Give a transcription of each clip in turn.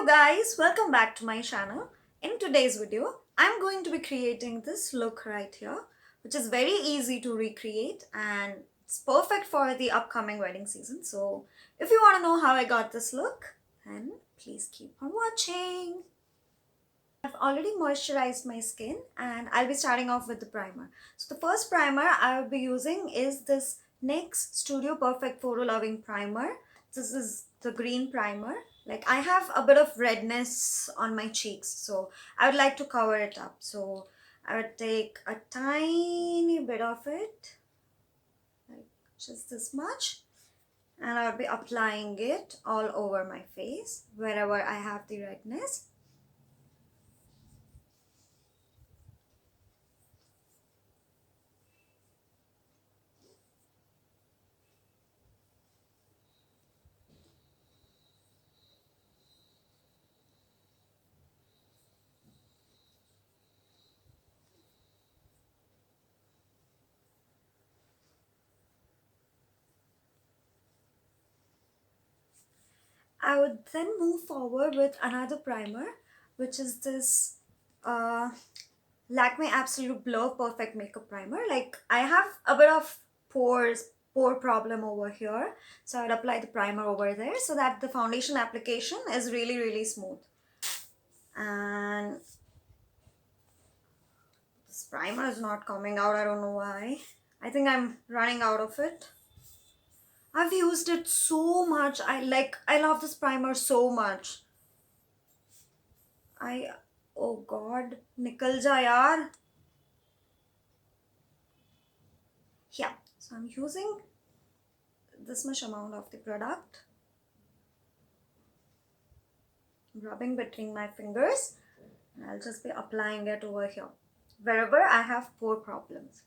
Hello guys, welcome back to my channel. In today's video, I'm going to be creating this look right here, which is very easy to recreate and it's perfect for the upcoming wedding season. So if you want to know how I got this look, then please keep on watching. I've already moisturized my skin and I'll be starting off with the primer. So the first primer I'll be using is this NYX Studio Perfect Photo Loving Primer. This is the green primer. Like I have a bit of redness on my cheeks, so I would like to cover it up. So I would take a tiny bit of it, like just this much, and I would be applying it all over my face wherever I have the redness. I would then move forward with another primer, which is this Lakme Absolute Blur Perfect Makeup Primer. Like I have a bit of pore problem over here, so I would apply the primer over there so that the foundation application is really smooth. And this primer is not coming out, I don't know why. I think I'm running out of it. I've used it so much. I love this primer so much. Oh god, nikal ja yaar. Yeah, so I'm using this much amount of the product, rubbing between my fingers, and I'll just be applying it over here wherever I have pore problems.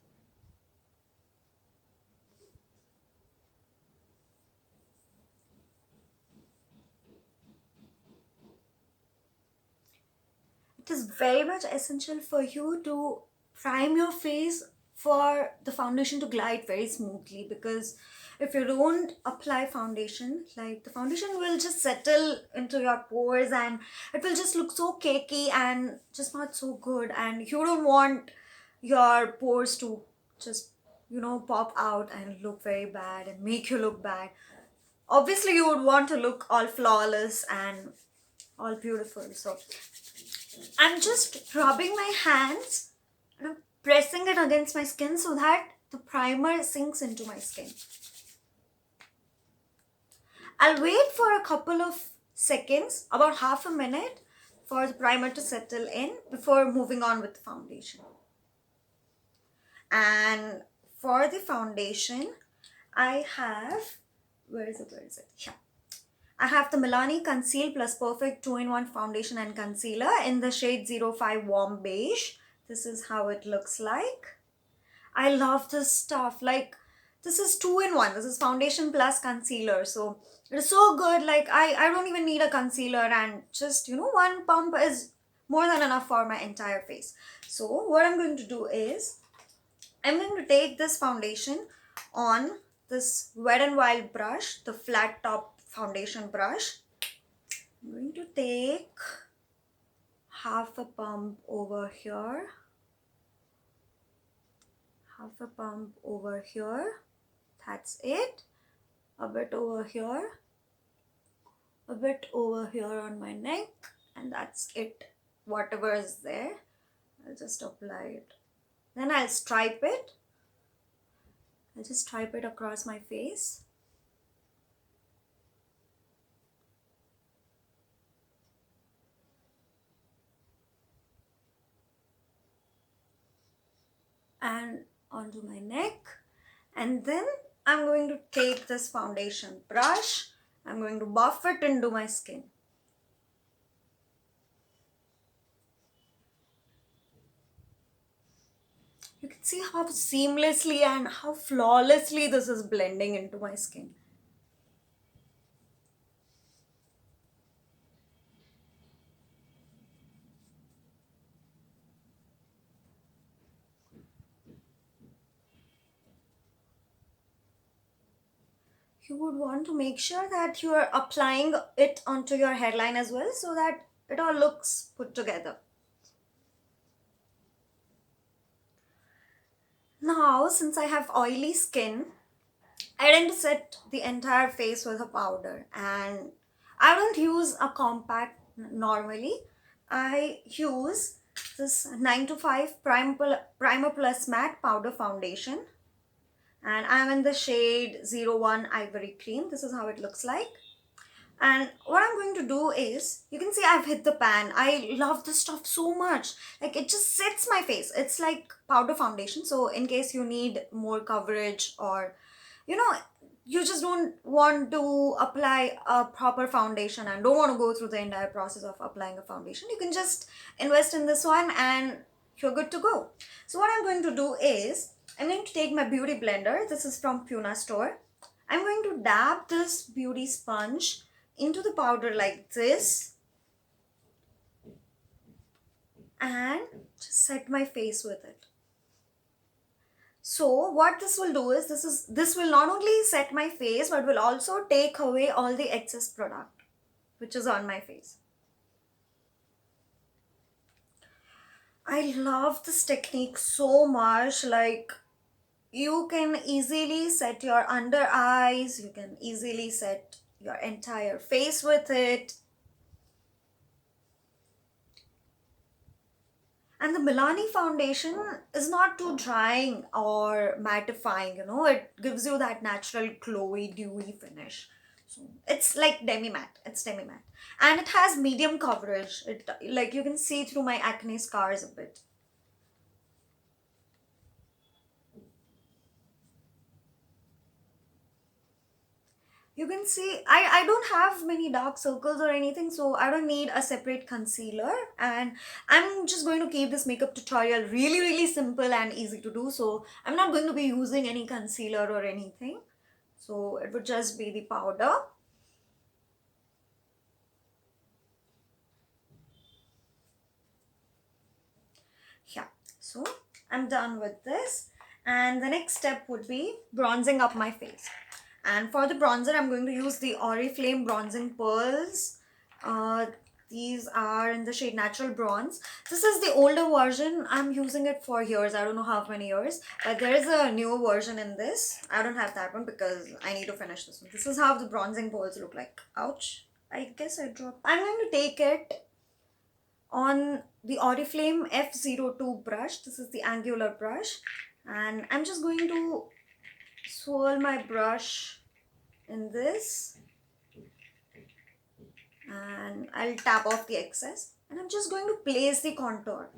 It is very much essential for you to prime your face for the foundation to glide very smoothly, because if you don't apply foundation, like the foundation will just settle into your pores and it will just look so cakey and just not so good, and you don't want your pores to just pop out and look very bad and make you look bad. Obviously you would want to look all flawless and all beautiful. So I'm just rubbing my hands and I'm pressing it against my skin so that the primer sinks into my skin. I'll wait for a couple of seconds, about half a minute, for the primer to settle in before moving on with the foundation. And for the foundation, I have, where is it? Yeah. I have the Milani Conceal Plus Perfect 2-in-1 Foundation and Concealer in the shade 05 Warm Beige. This is how it looks like. I love this stuff. Like, this is 2-in-1. This is foundation plus concealer. So, it is so good. Like, I don't even need a concealer, and just, one pump is more than enough for my entire face. So, what I'm going to do is, I'm going to take this foundation on this Wet n Wild brush, the flat top foundation brush. I'm going to take half a pump over here, half a pump over here, that's it, a bit over here, a bit over here on my neck, and that's it. Whatever is there, I'll just apply it. Then I'll stripe it. I'll just stripe it across my face. And onto my neck, and then I'm going to take this foundation brush, I'm going to buff it into my skin. You can see how seamlessly and how flawlessly this is blending into my skin. you would want to make sure that you are applying it onto your hairline as well so that it all looks put together. Now, since I have oily skin, I tend to set the entire face with a powder, and I don't use a compact normally. I use this 9 to 5 Primer Plus Matte Powder Foundation, and I'm in the shade 01 Ivory Cream. This is how it looks like. And what I'm going to do is, you can see I've hit the pan. I love this stuff so much. Like, it just sets my face. It's like powder foundation. So in case you need more coverage, or, you know, you just don't want to apply a proper foundation and don't want to go through the entire process of applying a foundation, you can just invest in this one and you're good to go. So what I'm going to do is, I'm going to take my beauty blender. This is from Puna store. I'm going to dab this beauty sponge into the powder like this and just set my face with it. So what this will do is, this will not only set my face but will also take away all the excess product which is on my face. I love this technique so much. Like, you can easily set your under eyes, you can easily set your entire face with it. And the Milani foundation is not too drying or mattifying, you know, it gives you that natural glowy, dewy finish. So it's like demi-matte, it's demi-matte. And it has medium coverage. It, like, you can see through my acne scars a bit. You can see I don't have many dark circles or anything, so I don't need a separate concealer, and I'm just going to keep this makeup tutorial really simple and easy to do. So I'm not going to be using any concealer or anything, so it would just be the powder. Yeah, so I'm done with this, and the next step would be bronzing up my face. And for the bronzer, I'm going to use the Oriflame bronzing pearls. These are in the shade Natural Bronze. This is the older version. I'm using it for years. I don't know how many years. But there is a newer version in this. I don't have that one because I need to finish this one. This is how the bronzing pearls look like. Ouch. I guess I dropped. I'm going to take it on the Oriflame F02 brush. This is the angular brush. And I'm just going to swirl my brush in this, and I'll tap off the excess, and I'm just going to place the contour.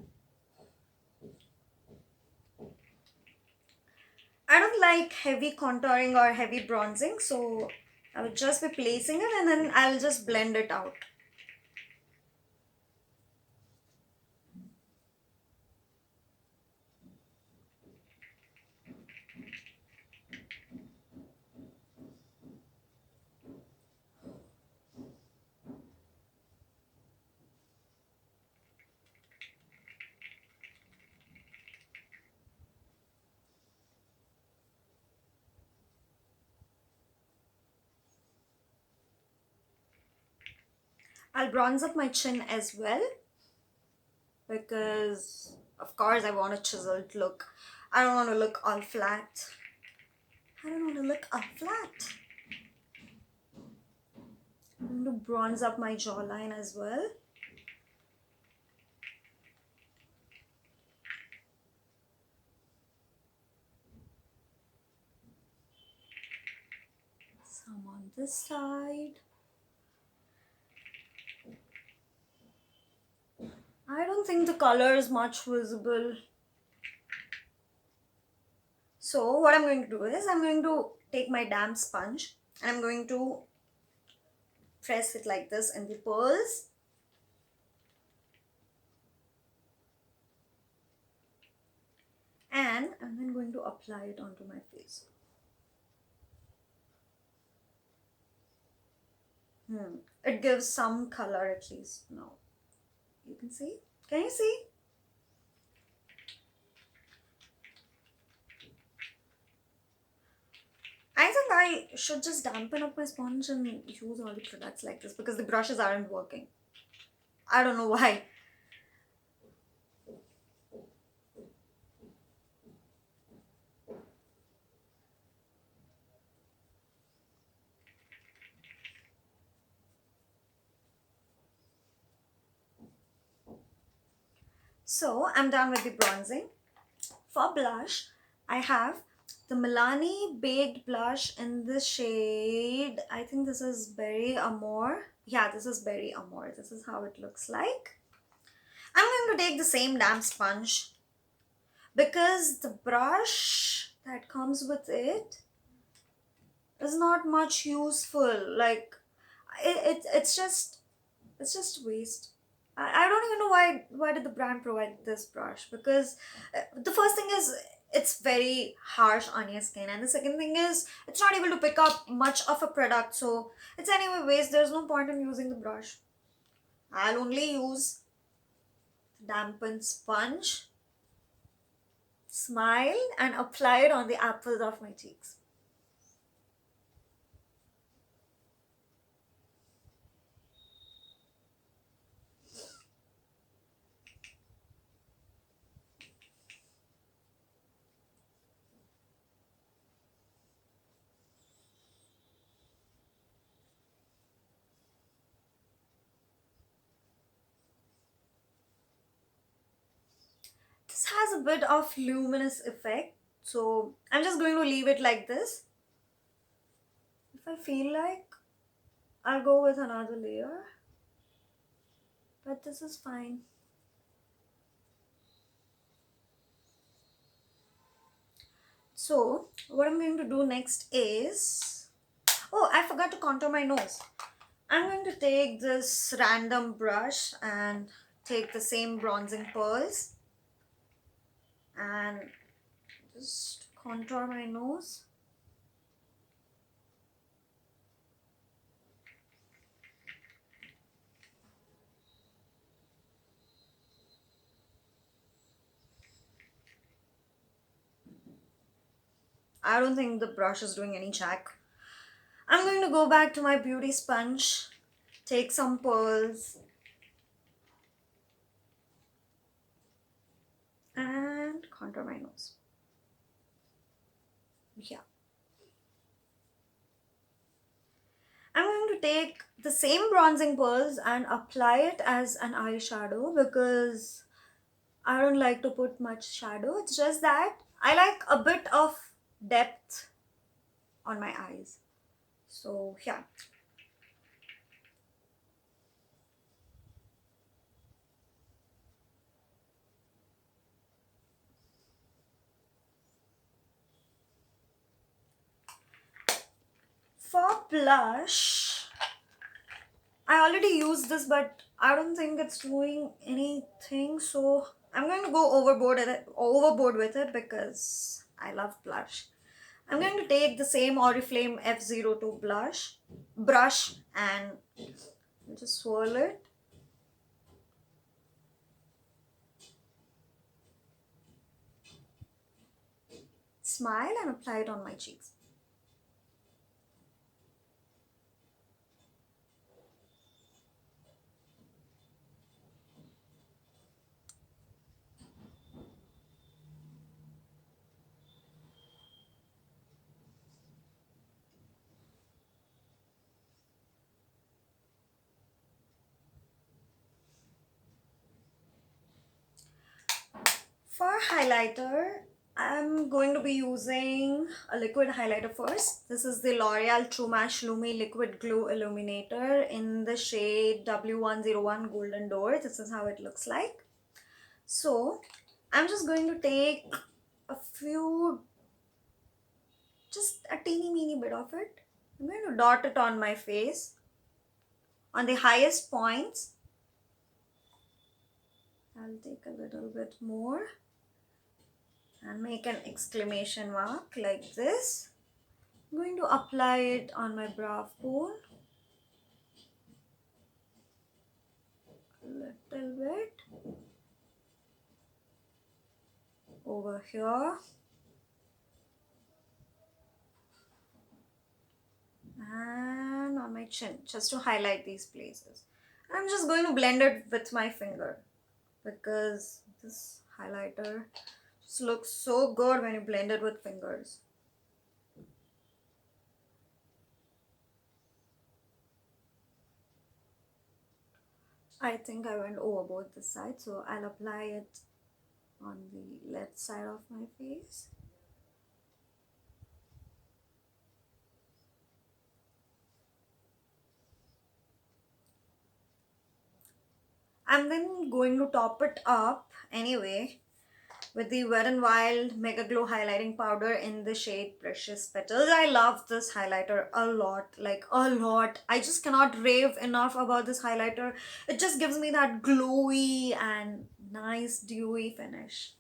I don't like heavy contouring or heavy bronzing, so I will just be placing it and then I'll just blend it out. I'll bronze up my chin as well, because of course I want a chiseled look. I don't want to look all flat. I'm going to bronze up my jawline as well. Some on this side. I don't think the color is much visible. So what I'm going to do is, I'm going to take my damp sponge and I'm going to press it like this in the pearls. And I'm then going to apply it onto my face. It gives some color at least now. You can see? Can you see? I think I should just dampen up my sponge and use all the products like this because the brushes aren't working. I don't know why. So I'm done with the bronzing. For blush, I have the Milani Baked Blush in the shade, I think this is Berry Amore. Yeah, this is Berry Amore. This is how it looks like. I'm going to take the same damn sponge because the brush that comes with it is not much useful. Like, it's just waste. I don't even know why did the brand provide this brush, because the first thing is it's very harsh on your skin, and the second thing is it's not able to pick up much of a product, so it's anyway waste. There's no point in using the brush. I'll only use dampened sponge, smile, and apply it on the apples of my cheeks. This has a bit of luminous effect, so I'm just going to leave it like this. If I feel like, I'll go with another layer, but this is fine. So what I'm going to do next is, oh, I forgot to contour my nose. I'm going to take this random brush and take the same bronzing pearls and just contour my nose. I don't think the brush is doing any check. I'm going to go back to my beauty sponge, take some pearls, and contour my nose. Yeah. I'm going to take the same bronzing pearls and apply it as an eyeshadow because I don't like to put much shadow. It's just that I like a bit of depth on my eyes. So yeah. For blush, I already used this, but I don't think it's doing anything. So I'm going to go overboard with it because I love blush. I'm going to take the same Oriflame F02 brush and just swirl it. Smile and apply it on my cheeks. For highlighter, I'm going to be using a liquid highlighter first. This is the L'Oreal True Match Lumi Liquid Glue Illuminator in the shade W101 Golden Dore. This is how it looks like. So, I'm just going to take a few, just a teeny meeny bit of it. I'm going to dot it on my face on the highest points. I'll take a little bit more and make an exclamation mark like this. I'm going to apply it on my brow bone a little bit over here, and on my chin, just to highlight these places. I'm just going to blend it with my finger because this highlighter just looks so good when you blend it with fingers. I think I went overboard this side, so I'll apply it on the left side of my face. I'm then going to top it up anyway with the Wet n Wild Mega Glow highlighting powder in the shade Precious Petals. I love this highlighter a lot, like a lot. I just cannot rave enough about this highlighter. It just gives me that glowy and nice dewy finish.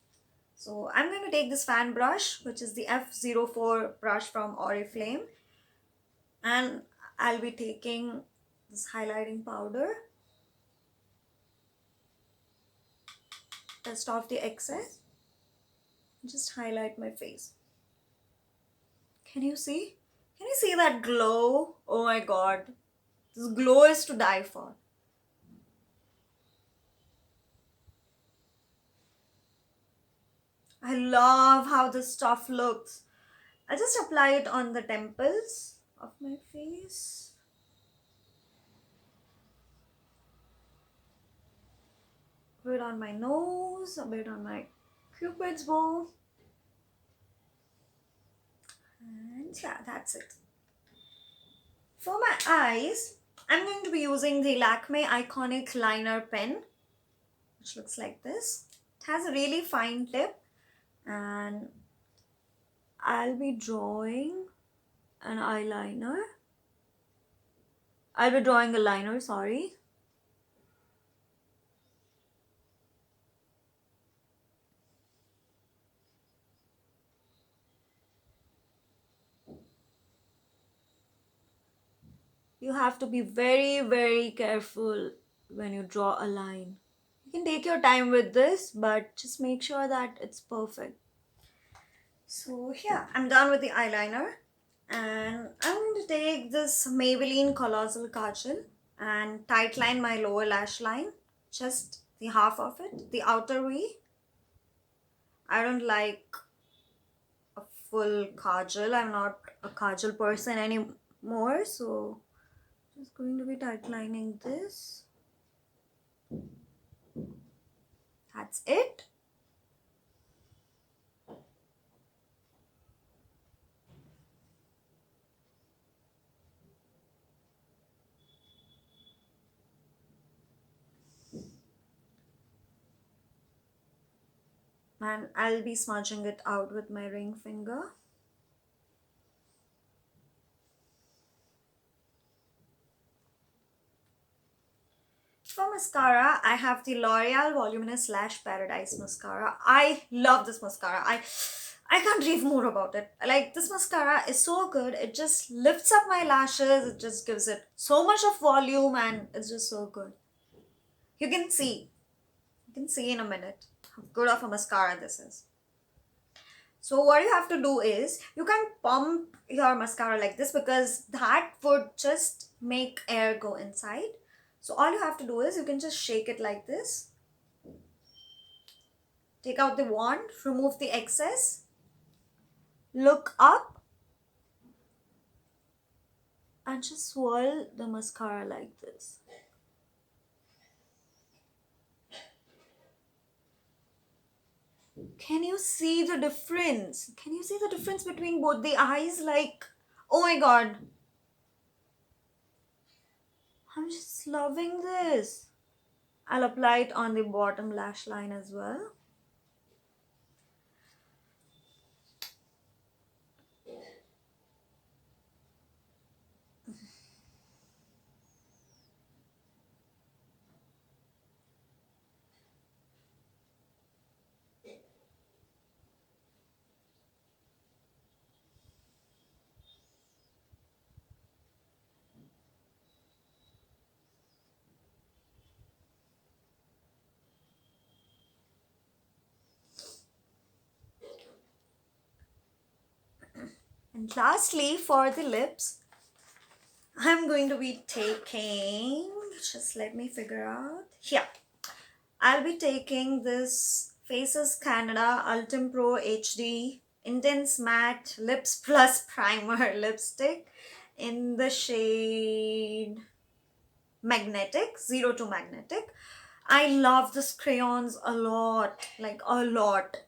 So I'm going to take this fan brush, which is the F04 brush from Oriflame, and I'll be taking this highlighting powder, dust off the excess, just highlight my face. Can you see? Can you see that glow? Oh my god. This glow is to die for. I love how this stuff looks. I'll just apply it on the temples of my face. A bit on my nose, a bit on my cupid's bow. And yeah, that's it. For my eyes, I'm going to be using the Lakme Iconic Liner Pen, which looks like this. It has a really fine tip, and I'll be drawing an eyeliner. I'll be drawing a liner, sorry. You have to be very, very careful when you draw a line. You can take your time with this, but just make sure that it's perfect. So yeah, I'm done with the eyeliner, and I'm going to take this Maybelline Colossal Kajal and tightline my lower lash line, just the half of it, the outer V. I don't like a full kajal. I'm not a kajal person anymore, so just going to be tightlining this. That's it. And I'll be smudging it out with my ring finger. For mascara, I have the L'Oreal Voluminous Lash Paradise Mascara. I love this mascara. I can't rave more about it. Like, this mascara is so good. It just lifts up my lashes. It just gives it so much of volume, and it's just so good. You can see. You can see in a minute how good of a mascara this is. So what you have to do is, you can pump your mascara like this because that would just make air go inside. So all you have to do is, you can just shake it like this. Take out the wand, remove the excess, look up, and just swirl the mascara like this. Can you see the difference? Can you see the difference between both the eyes? Like, oh my god. I'm just loving this. I'll apply it on the bottom lash line as well. And lastly, for the lips, I'm going to be taking, just let me figure out. Yeah, I'll be taking this Faces Canada Ultime Pro HD Intense Matte Lips Plus Primer lipstick in the shade Magnetic, 0 to Magnetic. I love this crayons a lot, like a lot.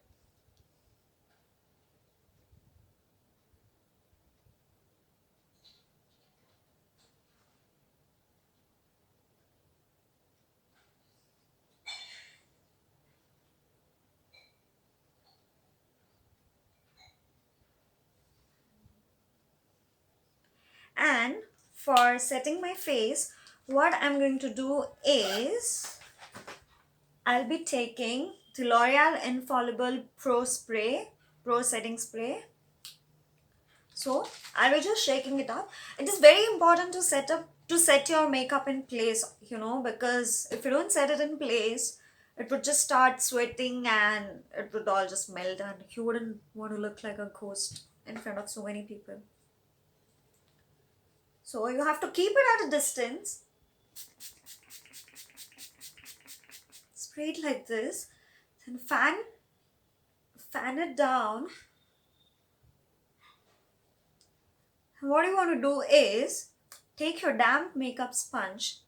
And for setting my face, what I'm going to do is I'll be taking the L'Oreal Infallible Pro Setting Spray. So I will just shaking it up. It is very important to set your makeup in place, because if you don't set it in place, it would just start sweating and it would all just melt and you wouldn't want to look like a ghost in front of so many people. So you have to keep it at a distance. Spray it like this. Then fan it down. And what you want to do is take your damp makeup sponge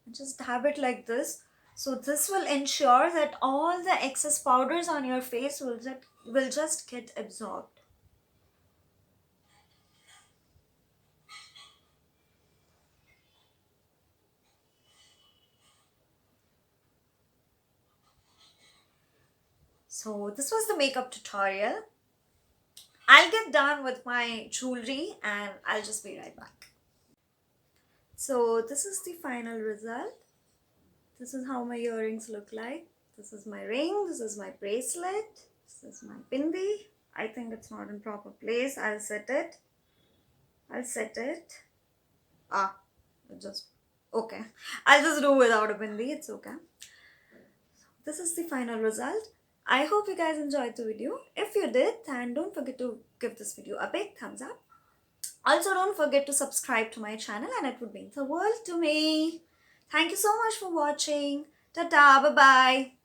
and just dab it like this. So this will ensure that all the excess powders on your face will just get absorbed. So this was the makeup tutorial. I'll get done with my jewelry and I'll just be right back. So this is the final result. This is how my earrings look like. This is my ring, this is my bracelet, this is my bindi. I think it's not in proper place. I'll set it. Just okay. I'll just do without a bindi, it's okay. This is the final result. I hope you guys enjoyed the video. If you did, then don't forget to give this video a big thumbs up. Also, don't forget to subscribe to my channel and it would mean the world to me. Thank you so much for watching. Ta-ta, bye-bye.